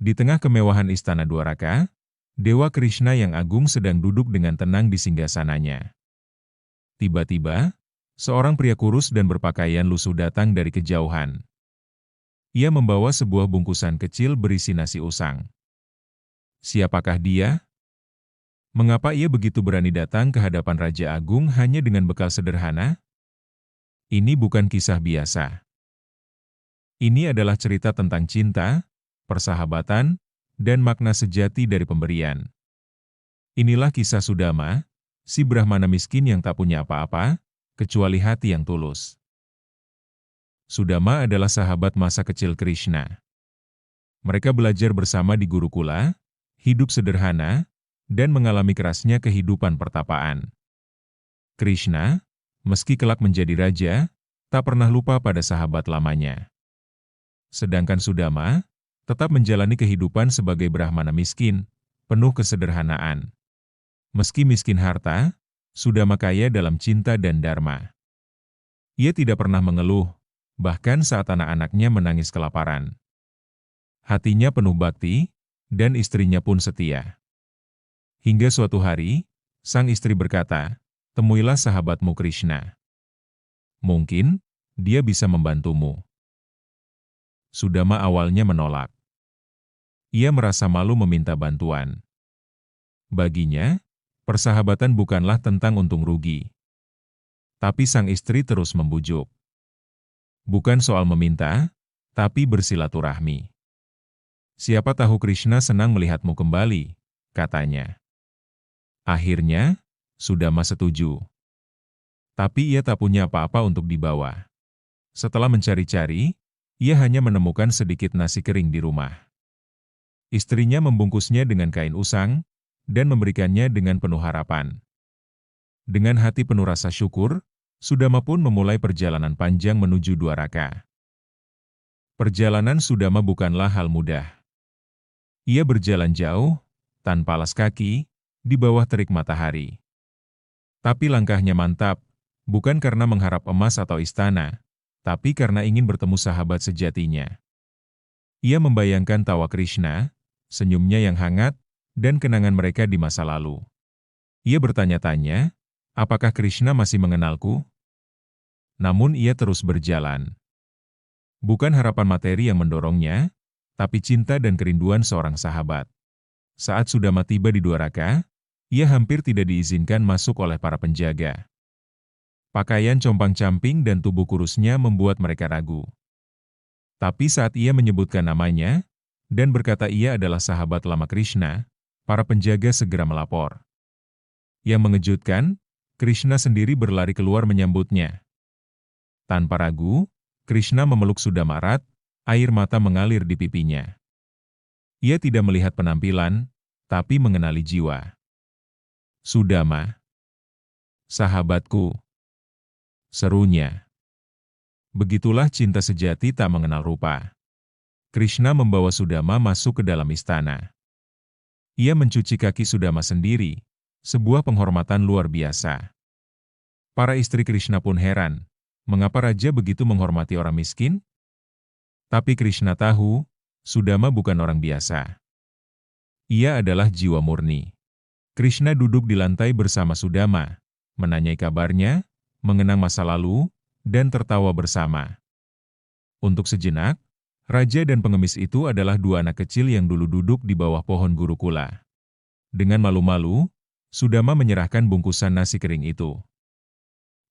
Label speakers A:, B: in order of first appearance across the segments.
A: Di tengah kemewahan istana Dwaraka, Dewa Krishna yang agung sedang duduk dengan tenang di singgasananya. Tiba-tiba, seorang pria kurus dan berpakaian lusuh datang dari kejauhan. Ia membawa sebuah bungkusan kecil berisi nasi usang. Siapakah dia? Mengapa ia begitu berani datang ke hadapan Raja Agung hanya dengan bekal sederhana? Ini bukan kisah biasa. Ini adalah cerita tentang cinta, persahabatan, dan makna sejati dari pemberian. Inilah kisah Sudama, si Brahmana miskin yang tak punya apa-apa, kecuali hati yang tulus. Sudama adalah sahabat masa kecil Krishna. Mereka belajar bersama di Gurukula, hidup sederhana, dan mengalami kerasnya kehidupan pertapaan. Krishna, meski kelak menjadi raja, tak pernah lupa pada sahabat lamanya. Sedangkan Sudama tetap menjalani kehidupan sebagai Brahmana miskin, penuh kesederhanaan. Meski miskin harta, Sudama kaya dalam cinta dan dharma. Ia tidak pernah mengeluh, bahkan saat anak-anaknya menangis kelaparan. Hatinya penuh bakti, dan istrinya pun setia. Hingga suatu hari, sang istri berkata, "Temuilah sahabatmu Krishna. Mungkin, dia bisa membantumu." Sudama awalnya menolak. Ia merasa malu meminta bantuan. Baginya, persahabatan bukanlah tentang untung rugi. Tapi sang istri terus membujuk. Bukan soal meminta, tapi bersilaturahmi. "Siapa tahu Krishna senang melihatmu kembali," katanya. Akhirnya, Sudama setuju. Tapi ia tak punya apa-apa untuk dibawa. Setelah mencari-cari, ia hanya menemukan sedikit nasi kering di rumah. Istrinya membungkusnya dengan kain usang, dan memberikannya dengan penuh harapan. Dengan hati penuh rasa syukur, Sudama pun memulai perjalanan panjang menuju Dwaraka. Perjalanan Sudama bukanlah hal mudah. Ia berjalan jauh, tanpa alas kaki, di bawah terik matahari. Tapi langkahnya mantap, bukan karena mengharap emas atau istana, tapi karena ingin bertemu sahabat sejatinya. Ia membayangkan tawa Krishna, senyumnya yang hangat, dan kenangan mereka di masa lalu. Ia bertanya-tanya, apakah Krishna masih mengenalku? Namun ia terus berjalan. Bukan harapan materi yang mendorongnya, tapi cinta dan kerinduan seorang sahabat. Saat Sudama tiba di Dwaraka, ia hampir tidak diizinkan masuk oleh para penjaga. Pakaian compang-camping dan tubuh kurusnya membuat mereka ragu. Tapi saat ia menyebutkan namanya, dan berkata ia adalah sahabat lama Krishna, para penjaga segera melapor. Yang mengejutkan, Krishna sendiri berlari keluar menyambutnya. Tanpa ragu, Krishna memeluk Sudama erat, air mata mengalir di pipinya. Ia tidak melihat penampilan, tapi mengenali jiwa. "Sudama, sahabatku," serunya. Begitulah cinta sejati tak mengenal rupa. Krishna membawa Sudama masuk ke dalam istana. Ia mencuci kaki Sudama sendiri, sebuah penghormatan luar biasa. Para istri Krishna pun heran, mengapa raja begitu menghormati orang miskin? Tapi Krishna tahu, Sudama bukan orang biasa. Ia adalah jiwa murni. Krishna duduk di lantai bersama Sudama, menanyai kabarnya, mengenang masa lalu, dan tertawa bersama. Untuk sejenak, raja dan pengemis itu adalah dua anak kecil yang dulu duduk di bawah pohon Gurukula. Dengan malu-malu, Sudama menyerahkan bungkusan nasi kering itu.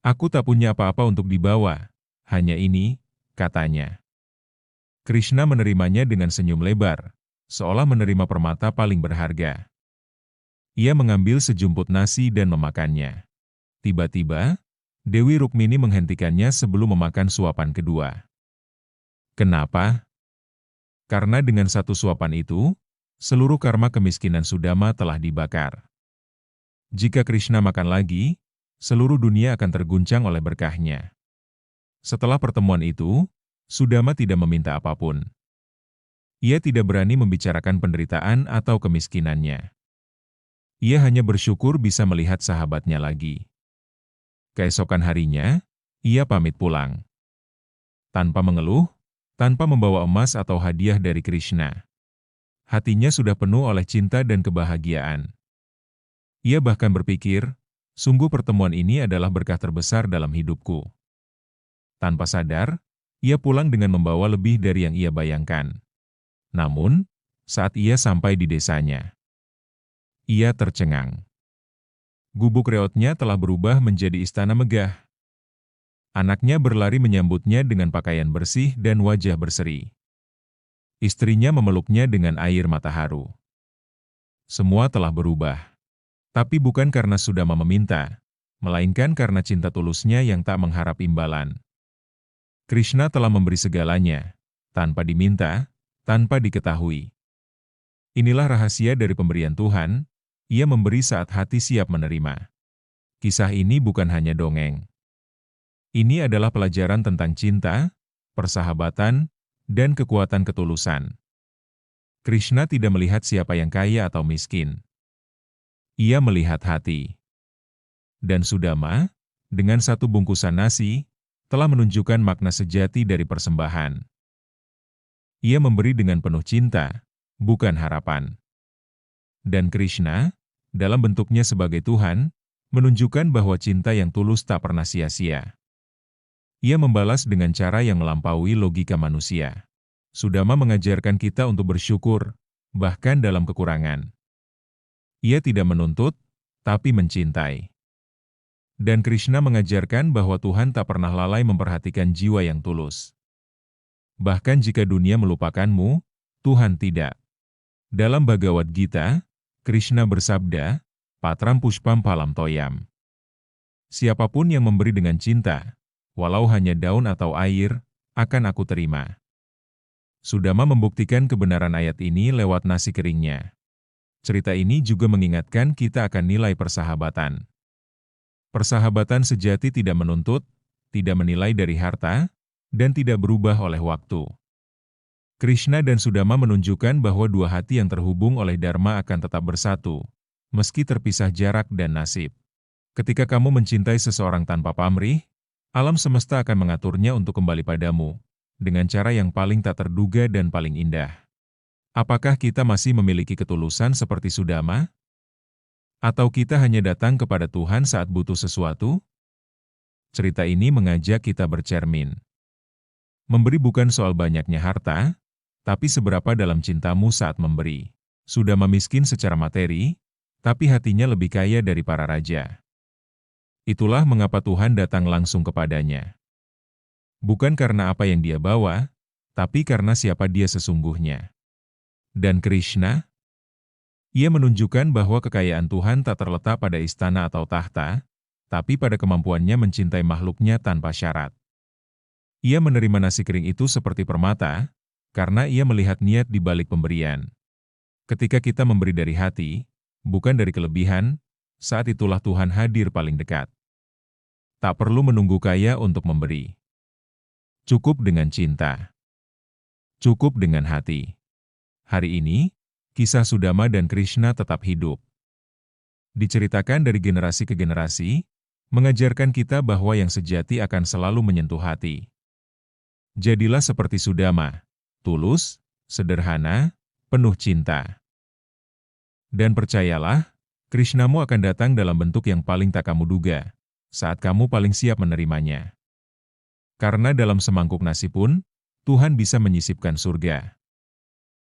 A: "Aku tak punya apa-apa untuk dibawa, hanya ini," katanya. Krishna menerimanya dengan senyum lebar, seolah menerima permata paling berharga. Ia mengambil sejumput nasi dan memakannya. Tiba-tiba, Dewi Rukmini menghentikannya sebelum memakan suapan kedua. Kenapa? Karena dengan satu suapan itu, seluruh karma kemiskinan Sudama telah dibakar. Jika Krishna makan lagi, seluruh dunia akan terguncang oleh berkahnya. Setelah pertemuan itu, Sudama tidak meminta apapun. Ia tidak berani membicarakan penderitaan atau kemiskinannya. Ia hanya bersyukur bisa melihat sahabatnya lagi. Keesokan harinya, ia pamit pulang. Tanpa mengeluh, tanpa membawa emas atau hadiah dari Krishna. Hatinya sudah penuh oleh cinta dan kebahagiaan. Ia bahkan berpikir, sungguh pertemuan ini adalah berkah terbesar dalam hidupku. Tanpa sadar, ia pulang dengan membawa lebih dari yang ia bayangkan. Namun, saat ia sampai di desanya, ia tercengang. Gubuk reotnya telah berubah menjadi istana megah. Anaknya berlari menyambutnya dengan pakaian bersih dan wajah berseri. Istrinya memeluknya dengan air mata haru. Semua telah berubah. Tapi bukan karena Sudama meminta, melainkan karena cinta tulusnya yang tak mengharap imbalan. Krishna telah memberi segalanya, tanpa diminta, tanpa diketahui. Inilah rahasia dari pemberian Tuhan, ia memberi saat hati siap menerima. Kisah ini bukan hanya dongeng. Ini adalah pelajaran tentang cinta, persahabatan, dan kekuatan ketulusan. Krishna tidak melihat siapa yang kaya atau miskin. Ia melihat hati. Dan Sudama, dengan satu bungkusan nasi, telah menunjukkan makna sejati dari persembahan. Ia memberi dengan penuh cinta, bukan harapan. Dan Krishna, dalam bentuknya sebagai Tuhan, menunjukkan bahwa cinta yang tulus tak pernah sia-sia. Ia membalas dengan cara yang melampaui logika manusia. Sudama mengajarkan kita untuk bersyukur, bahkan dalam kekurangan. Ia tidak menuntut, tapi mencintai. Dan Krishna mengajarkan bahwa Tuhan tak pernah lalai memperhatikan jiwa yang tulus. Bahkan jika dunia melupakanmu, Tuhan tidak. Dalam Bhagavad Gita, Krishna bersabda, Patram pushpam phalam toyam. Siapapun yang memberi dengan cinta, walau hanya daun atau air, akan aku terima. Sudama membuktikan kebenaran ayat ini lewat nasi keringnya. Cerita ini juga mengingatkan kita akan nilai persahabatan. Persahabatan sejati tidak menuntut, tidak menilai dari harta, dan tidak berubah oleh waktu. Krishna dan Sudama menunjukkan bahwa dua hati yang terhubung oleh Dharma akan tetap bersatu, meski terpisah jarak dan nasib. Ketika kamu mencintai seseorang tanpa pamrih, alam semesta akan mengaturnya untuk kembali padamu, dengan cara yang paling tak terduga dan paling indah. Apakah kita masih memiliki ketulusan seperti Sudama? Atau kita hanya datang kepada Tuhan saat butuh sesuatu? Cerita ini mengajak kita bercermin. Memberi bukan soal banyaknya harta, tapi seberapa dalam cintamu saat memberi. Sudama miskin secara materi, tapi hatinya lebih kaya dari para raja. Itulah mengapa Tuhan datang langsung kepadanya. Bukan karena apa yang dia bawa, tapi karena siapa dia sesungguhnya. Dan Krishna, ia menunjukkan bahwa kekayaan Tuhan tak terletak pada istana atau tahta, tapi pada kemampuannya mencintai makhluknya tanpa syarat. Ia menerima nasi kering itu seperti permata, karena ia melihat niat di balik pemberian. Ketika kita memberi dari hati, bukan dari kelebihan, saat itulah Tuhan hadir paling dekat. Tak perlu menunggu kaya untuk memberi. Cukup dengan cinta. Cukup dengan hati. Hari ini, kisah Sudama dan Krishna tetap hidup. Diceritakan dari generasi ke generasi, mengajarkan kita bahwa yang sejati akan selalu menyentuh hati. Jadilah seperti Sudama, tulus, sederhana, penuh cinta. Dan percayalah, Krishnamu akan datang dalam bentuk yang paling tak kamu duga, saat kamu paling siap menerimanya. Karena dalam semangkuk nasi pun, Tuhan bisa menyisipkan surga.